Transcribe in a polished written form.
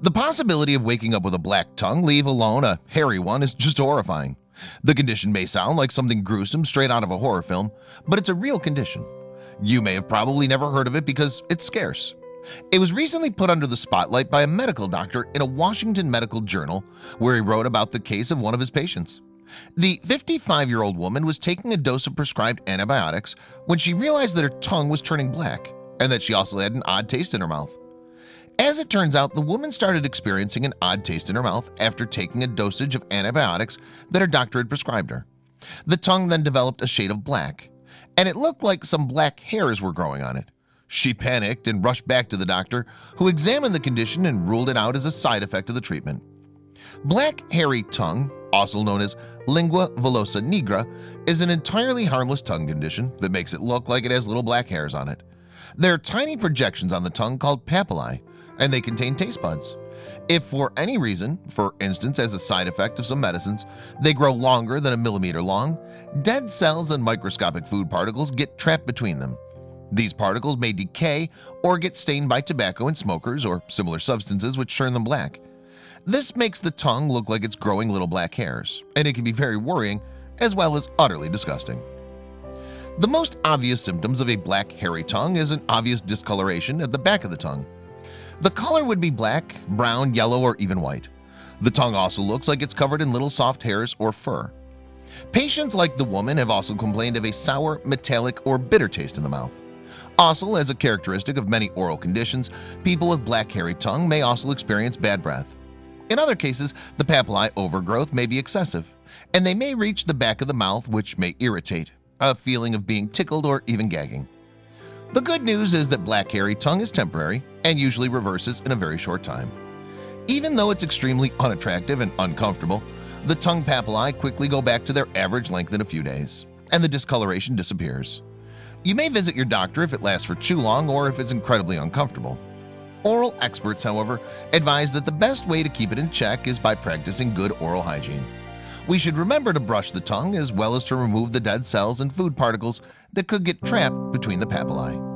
The possibility of waking up with a black tongue, leave alone a hairy one, is just horrifying. The condition may sound like something gruesome straight out of a horror film, but it's a real condition. You may have probably never heard of it because it's scarce. It was recently put under the spotlight by a medical doctor in a Washington medical journal where he wrote about the case of one of his patients. The 55-year-old woman was taking a dose of prescribed antibiotics when she realized that her tongue was turning black and that she also had an odd taste in her mouth. As it turns out, the woman started experiencing an odd taste in her mouth after taking a dosage of antibiotics that her doctor had prescribed her. The tongue then developed a shade of black, and it looked like some black hairs were growing on it. She panicked and rushed back to the doctor, who examined the condition and ruled it out as a side effect of the treatment. Black hairy tongue, also known as lingua villosa nigra, is an entirely harmless tongue condition that makes it look like it has little black hairs on it. There are tiny projections on the tongue called papillae, and they contain taste buds. If for any reason, for instance as a side effect of some medicines, they grow longer than a millimeter long, dead cells and microscopic food particles get trapped between them. These particles may decay or get stained by tobacco and smokers or similar substances which turn them black. This makes the tongue look like it's growing little black hairs, and it can be very worrying as well as utterly disgusting. The most obvious symptoms of a black hairy tongue is an obvious discoloration at the back of the tongue. The color would be black, brown, yellow, or even white. The tongue also looks like it's covered in little soft hairs or fur. Patients like the woman have also complained of a sour, metallic, or bitter taste in the mouth. Also, as a characteristic of many oral conditions, people with black hairy tongue may also experience bad breath. In other cases, the papillae overgrowth may be excessive, and they may reach the back of the mouth, which may irritate, a feeling of being tickled or even gagging. The good news is that black hairy tongue is temporary and usually reverses in a very short time. Even though it's extremely unattractive and uncomfortable, the tongue papillae quickly go back to their average length in a few days, and the discoloration disappears. You may visit your doctor if it lasts for too long or if it's incredibly uncomfortable. Oral experts, however, advise that the best way to keep it in check is by practicing good oral hygiene. We should remember to brush the tongue as well as to remove the dead cells and food particles that could get trapped between the papillae.